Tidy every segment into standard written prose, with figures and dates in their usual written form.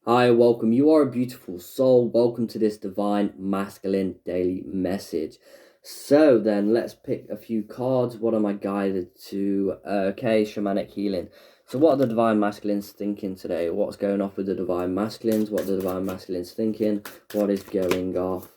Hi, welcome. You are a beautiful soul. Welcome to this divine masculine daily message. So then let's pick a few cards. What am I guided to? Okay, shamanic healing. So what are the divine masculines thinking today? What's going off with the divine masculines? What are the divine masculines thinking? What is going off?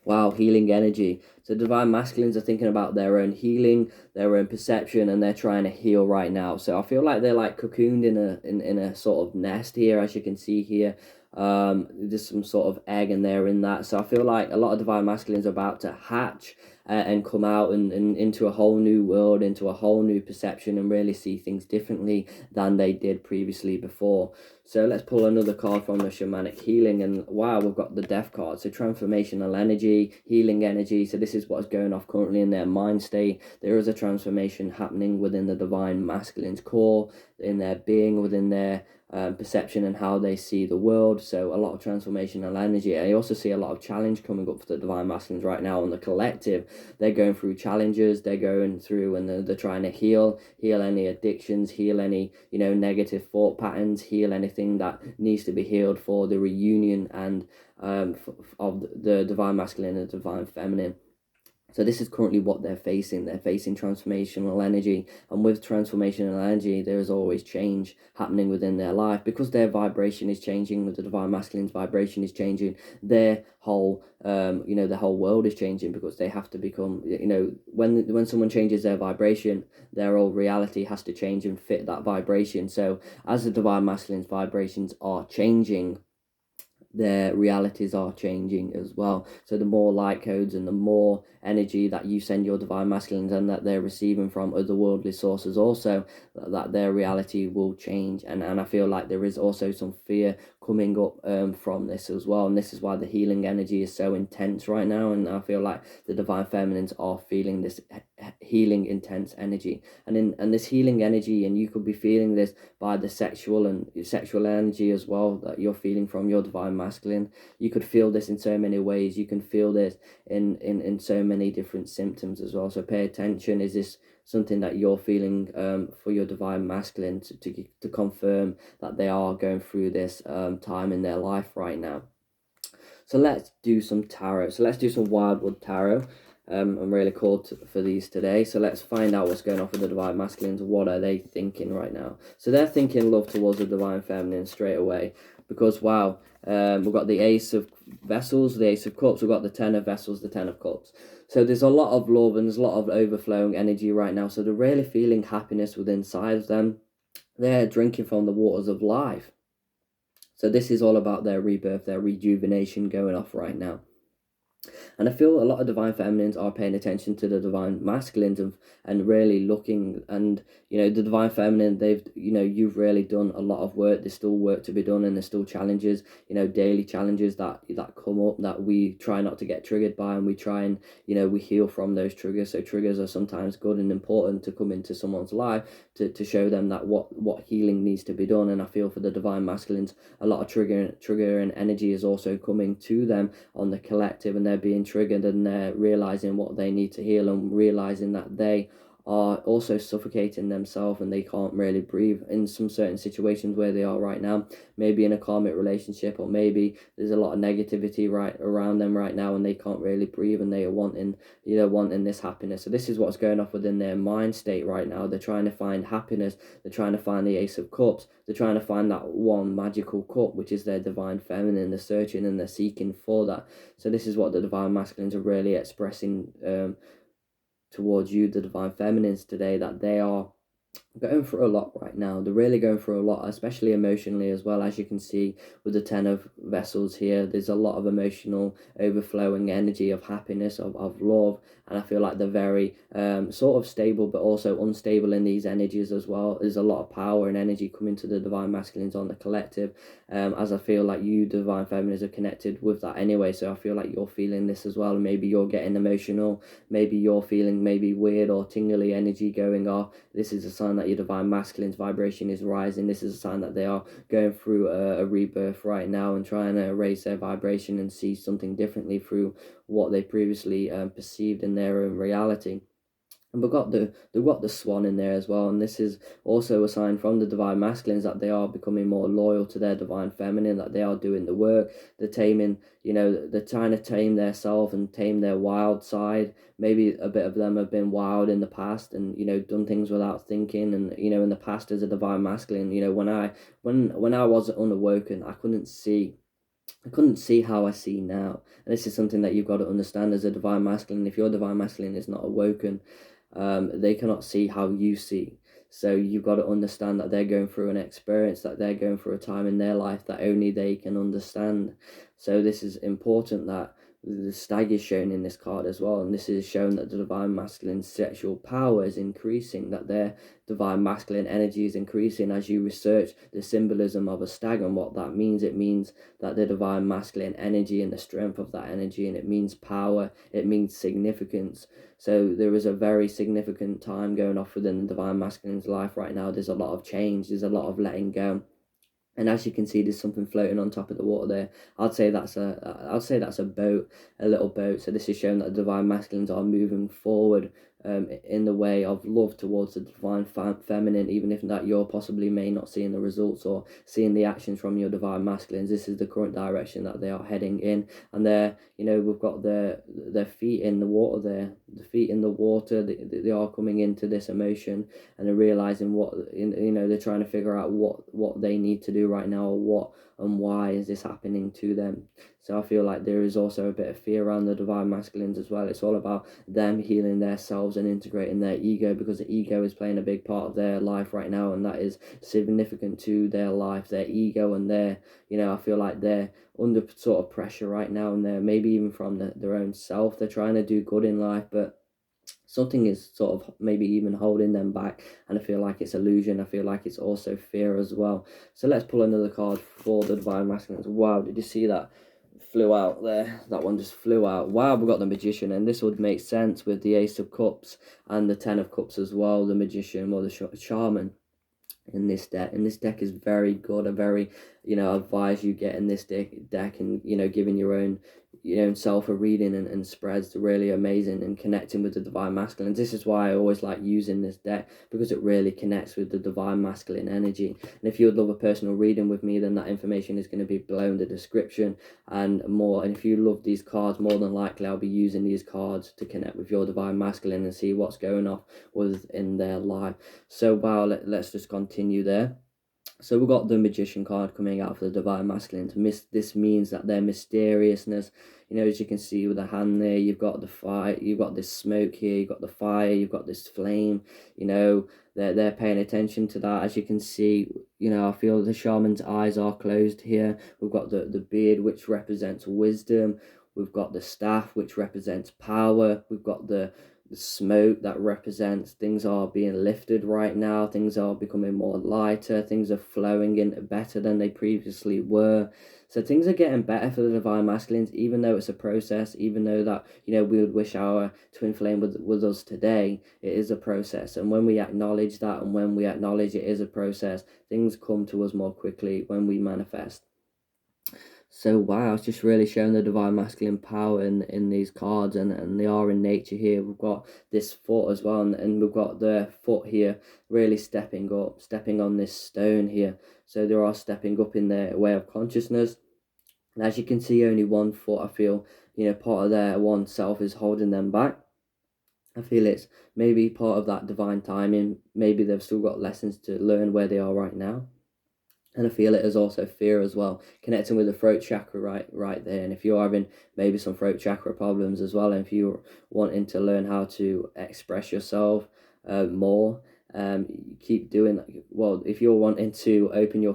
Wow, healing energy. So divine masculines are thinking about their own healing, their own perception, and they're trying to heal right now. So I feel like they're like cocooned in a sort of nest here, as you can see here. There's some sort of egg in there in that. So I feel like a lot of divine masculines are about to hatch and come out and into a whole new world, into a whole new perception, and really see things differently than they did previously before. So let's pull another card from the shamanic healing, and wow, we've got the death card. So transformational energy, healing energy. So this is what's going off currently in their mind state. There is a transformation happening within the divine masculine's core, in their being, within their perception and how they see the world. So a lot of transformational energy. I also see a lot of challenge coming up for the divine masculines right now on the collective. They're going through challenges, they're going through, and they're trying to heal any addictions, heal any negative thought patterns, heal anything that needs to be healed for the reunion and of the divine masculine and the divine feminine. So this is currently what they're facing. They're facing transformational energy, and with transformational energy, there is always change happening within their life because their vibration is changing. With the divine masculine's vibration is changing, their whole, the whole world is changing because they have to become, when someone changes their vibration, their whole reality has to change and fit that vibration. So as the divine masculine's vibrations are changing, their realities are changing as well. So the more light codes and the more energy that you send your divine masculines and that they're receiving from otherworldly sources also, that their reality will change. And I feel like there is also some fear coming up from this as well. And this is why the healing energy is so intense right now. And I feel like the divine feminines are feeling this healing intense energy. And this healing energy, and you could be feeling this by the sexual energy as well that you're feeling from your divine masculine. You could feel this in so many ways. You can feel this in so many different symptoms as well. So pay attention. Is this something that you're feeling for your divine masculine to confirm that they are going through this time in their life right now? So let's do some tarot. So let's do some Wildwood Tarot. I'm really called for these today. So let's find out what's going on with the divine masculines. What are they thinking right now? So they're thinking love towards the divine feminine straight away. Because wow, we've got the Ace of Vessels, the Ace of Cups. We've got the Ten of Vessels, the Ten of Cups. So there's a lot of love and there's a lot of overflowing energy right now. So they're really feeling happiness within inside of them. They're drinking from the waters of life. So this is all about their rebirth, their rejuvenation going off right now. And I feel a lot of divine feminines are paying attention to the divine masculines and really looking. And the divine feminine, you've really done a lot of work. There's still work to be done, and there's still challenges, daily challenges that come up that we try not to get triggered by, and we try and we heal from those triggers. So triggers are sometimes good and important to come into someone's life to show them that what healing needs to be done. And I feel for the divine masculines, a lot of trigger and energy is also coming to them on the collective, and they're being triggered, and they're realizing what they need to heal, and realizing that they are also suffocating themselves and they can't really breathe in some certain situations where they are right now, maybe in a karmic relationship, or maybe there's a lot of negativity right around them right now and they can't really breathe, and they are wanting this happiness. So this is what's going off within their mind state right now. They're trying to find happiness, they're trying to find the Ace of Cups, they're trying to find that one magical cup, which is their divine feminine. They're searching and they're seeking for that. So this is what the divine masculines are really expressing towards you, the divine feminines, today, that they are going through a lot right now. They're really going through a lot, especially emotionally as well. As you can see with the Ten of Vessels here, there's a lot of emotional overflowing energy of happiness, of love, and I feel like they're very sort of stable but also unstable in these energies as well. There's a lot of power and energy coming to the divine masculines on the collective, as I feel like you divine feminines are connected with that anyway. So I feel like you're feeling this as well, and maybe you're getting emotional, maybe you're feeling maybe weird or tingly energy going off. This is a sign that your divine masculine's vibration is rising. This is a sign that they are going through a rebirth right now and trying to raise their vibration and see something differently through what they previously perceived in their own reality. And we've got the swan in there as well, and this is also a sign from the divine masculines that they are becoming more loyal to their divine feminine, that they are doing the work, they're taming, they're trying to tame their self and tame their wild side. Maybe a bit of them have been wild in the past and done things without thinking, and in the past as a divine masculine, when I was unawoken, I couldn't see how I see now. And this is something that you've got to understand as a divine masculine. If your divine masculine is not awoken, they cannot see how you see. So you've got to understand that they're going through an experience, that they're going through a time in their life that only they can understand. So this is important, that the stag is shown in this card as well, and this is shown that the divine masculine sexual power is increasing, that their divine masculine energy is increasing. As you research the symbolism of a stag and what that means, it means that the divine masculine energy and the strength of that energy, and it means power, it means significance. So there is a very significant time going off within the divine masculine's life right now. There's a lot of change, there's a lot of letting go. And as you can see, there's something floating on top of the water there. I'd say that's a boat, a little boat. So this is showing that the divine masculines are moving forward in the way of love towards the divine feminine, even if that you're possibly may not seeing the results or seeing the actions from your divine masculines. This is the current direction that they are heading in, and we've got their feet in the water there. The feet in the water, they are coming into this emotion, and they're realizing they're trying to figure out what they need to do right now, or what and why is this happening to them. So I feel like there is also a bit of fear around the divine masculines as well. It's all about them healing themselves and integrating their ego, because the ego is playing a big part of their life right now, and that is significant to their life, their ego, and I feel like they're under sort of pressure right now, and they're maybe even from their own self. They're trying to do good in life, but something is sort of maybe even holding them back, and I feel like it's illusion. I feel like it's also fear as well. So let's pull another card for the divine masculines. Wow, did you see that? Flew out there. That one just flew out. Wow, we got the magician, and this would make sense with the ace of cups and the 10 of cups as well. The magician or the shaman in this deck, and this deck is very good. I very advise you getting this deck and giving your own self a reading, and spreads really amazing, and connecting with the divine masculine. This is why I always like using this deck, because it really connects with the divine masculine energy. And if you would love a personal reading with me, then that information is going to be below in the description and more. And if you love these cards, more than likely I'll be using these cards to connect with your divine masculine and see what's going on within their life. So wow, let's just continue there. So we've got the magician card coming out for the divine masculine. This means that their mysteriousness, as you can see with the hand there, you've got the fire, you've got this smoke here, you've got the fire, you've got this flame, they're paying attention to that. As you can see, I feel the shaman's eyes are closed here. We've got the beard, which represents wisdom. We've got the staff, which represents power. We've got the smoke that represents things are being lifted right now, things are becoming more lighter, things are flowing in better than they previously were. So things are getting better for the divine masculines, even though it's a process, even though that we would wish our twin flame with us today. It is a process, and when we acknowledge that, and when we acknowledge it is a process, things come to us more quickly when we manifest. So wow, it's just really showing the divine masculine power in these cards, and they are in nature here. We've got this foot as well, and we've got the foot here really stepping up, stepping on this stone here. So they are stepping up in their way of consciousness. And as you can see, only one foot, I feel, part of their one self is holding them back. I feel it's maybe part of that divine timing. Maybe they've still got lessons to learn where they are right now. And I feel it is also fear as well, connecting with the throat chakra right there. And if you're having maybe some throat chakra problems as well, and if you're wanting to learn how to express yourself more, keep doing that. Well, if you're wanting to open your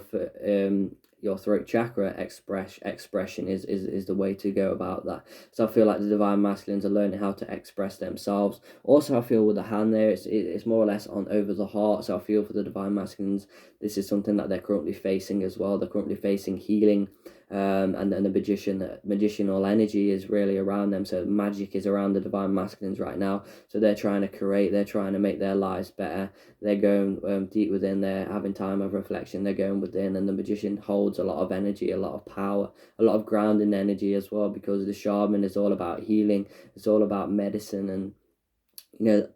throat chakra, expression is the way to go about that. So I feel like the divine masculines are learning how to express themselves. Also, I feel with the hand there, it's more or less on over the heart. So I feel for the divine masculines, this is something that they're currently facing as well. They're currently facing healing, and then the magicianal energy is really around them. So magic is around the divine masculines right now. So they're trying to create, they're trying to make their lives better. They're going deep within, they're having time of reflection, they're going within, and the magician holds a lot of energy, a lot of power, a lot of grounding energy as well, because the shaman is all about healing, it's all about medicine, and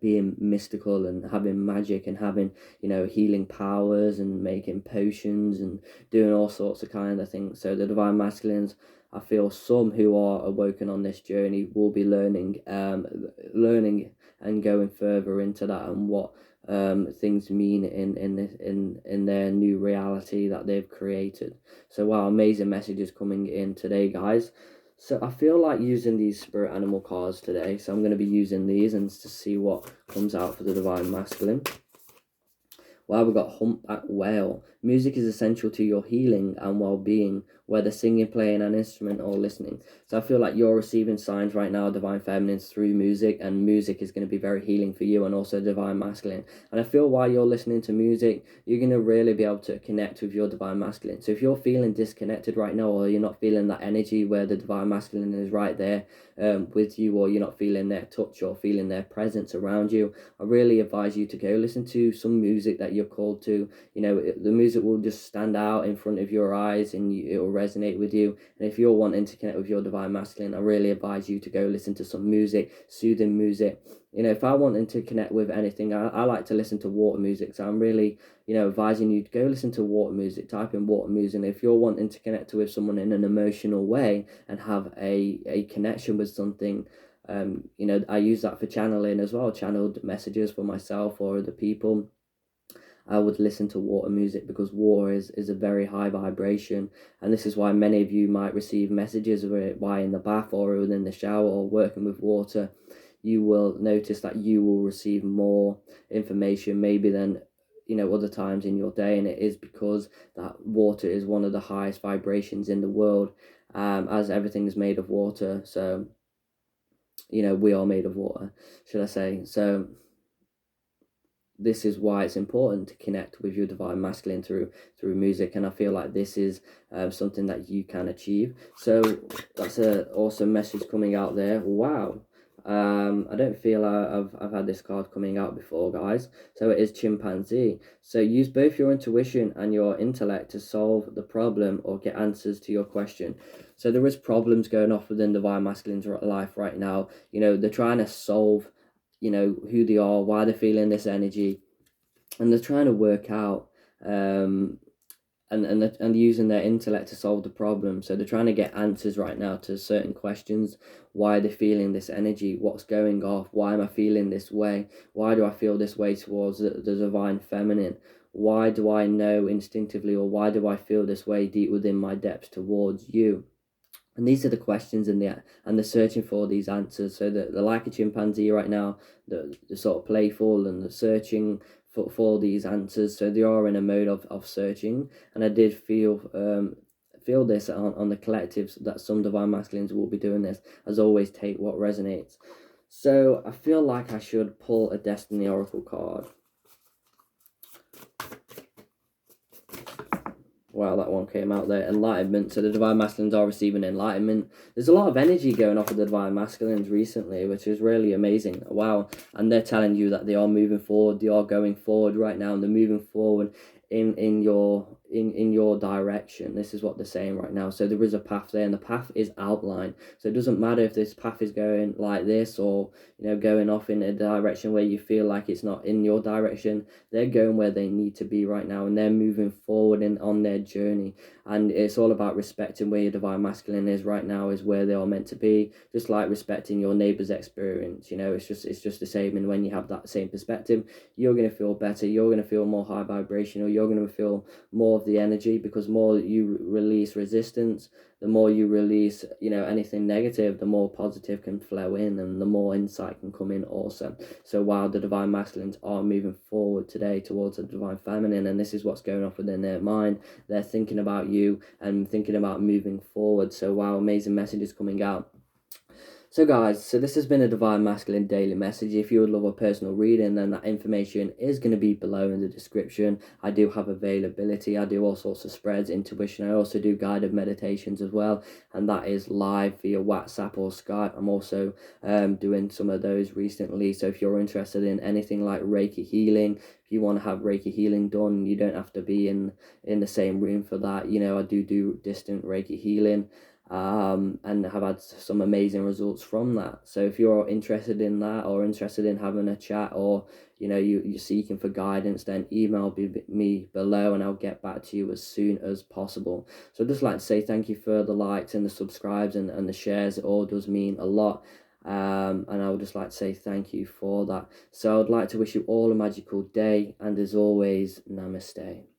being mystical and having magic and having, healing powers and making potions and doing all sorts of kind of things. So the divine masculines, I feel some who are awoken on this journey will be learning and going further into that, and what things mean in their new reality that they've created. So wow, amazing messages coming in today, guys. So I feel like using these spirit animal cards today. So I'm going to be using these and to see what comes out for the divine masculine. Wow, we've got humpback whale. Music is essential to your healing and well-being, whether singing, playing an instrument, or listening. So I feel like you're receiving signs right now, divine feminines, through music, and music is going to be very healing for you, and also divine masculine. And I feel while you're listening to music, you're going to really be able to connect with your divine masculine. So if you're feeling disconnected right now, or you're not feeling that energy where the divine masculine is right there with you, or you're not feeling their touch or feeling their presence around you, I really advise you to go listen to some music that you're called to. The music will just stand out in front of your eyes, and it will resonate with you. And if you're wanting to connect with your divine masculine, I really advise you to go listen to some music, soothing music. If I wanted to connect with anything, I like to listen to water music. So I'm really, advising you to go listen to water music, type in water music. And if you're wanting to connect with someone in an emotional way and have a connection with something, I use that for channeling as well, channeled messages for myself or other people. I would listen to water music, because water is a very high vibration, and this is why many of you might receive messages of it while in the bath or within the shower or working with water. You will notice that you will receive more information maybe than other times in your day, and it is because that water is one of the highest vibrations in the world, as everything is made of water. So we are made of water, should I say. So this is why it's important to connect with your divine masculine through music, and I feel like this is something that you can achieve. So that's an awesome message coming out there. Wow. I don't feel I've had this card coming out before, guys. So it is chimpanzee. So use both your intuition and your intellect to solve the problem or get answers to your question. So there is problems going off within divine masculine's life right now. They're trying to solve who they are, why they're feeling this energy, and they're trying to work out and using their intellect to solve the problem. So they're trying to get answers right now to certain questions. Why they're feeling this energy, what's going off, why am I feeling this way, why do I feel this way towards the divine feminine, why do I know instinctively, or why do I feel this way deep within my depths towards you. And these are the questions, and they're searching for these answers. So they're like a chimpanzee right now. They're sort of playful, and they're searching for these answers. So they are in a mode of searching. And I did feel this on the collectives, that some divine masculines will be doing this. As always, take what resonates. So I feel like I should pull a Destiny Oracle card. Wow, that one came out there. Enlightenment. So the divine masculines are receiving enlightenment. There's a lot of energy going off of the divine masculines recently, which is really amazing. Wow. And they're telling you that they are moving forward. They are going forward right now, and they're moving forward in your direction. This is what they're saying right now. So there is a path there, and the path is outlined. So it doesn't matter if this path is going like this, or going off in a direction where you feel like it's not in your direction. They're going where they need to be right now, and they're moving forward on their journey. And it's all about respecting where your divine masculine is right now, is where they are meant to be. Just like respecting your neighbor's experience. It's just the same. And when you have that same perspective, you're going to feel better. You're going to feel more high vibrational. You're going to feel more of the energy, because more you release resistance, the more you release anything negative, the more positive can flow in, and the more insight can come in also. So while the divine masculines are moving forward today towards the divine feminine, and this is what's going on within their mind, they're thinking about you and thinking about moving forward. So wow, amazing messages coming out. So guys, this has been a Divine Masculine Daily Message. If you would love a personal reading, then that information is going to be below in the description. I do have availability. I do all sorts of spreads, intuition. I also do guided meditations as well, and that is live via WhatsApp or Skype. I'm also doing some of those recently. So if you're interested in anything like Reiki healing, if you want to have Reiki healing done, you don't have to be in the same room for that. I do distant Reiki healing. and have had some amazing results from that. So if you're interested in that, or interested in having a chat, or you're seeking for guidance, then email me below and I'll get back to you as soon as possible. So I'd just like to say thank you for the likes and the subscribes and the shares. It all does mean a lot. And I would just like to say thank you for that. So I'd like to wish you all a magical day, and as always, namaste.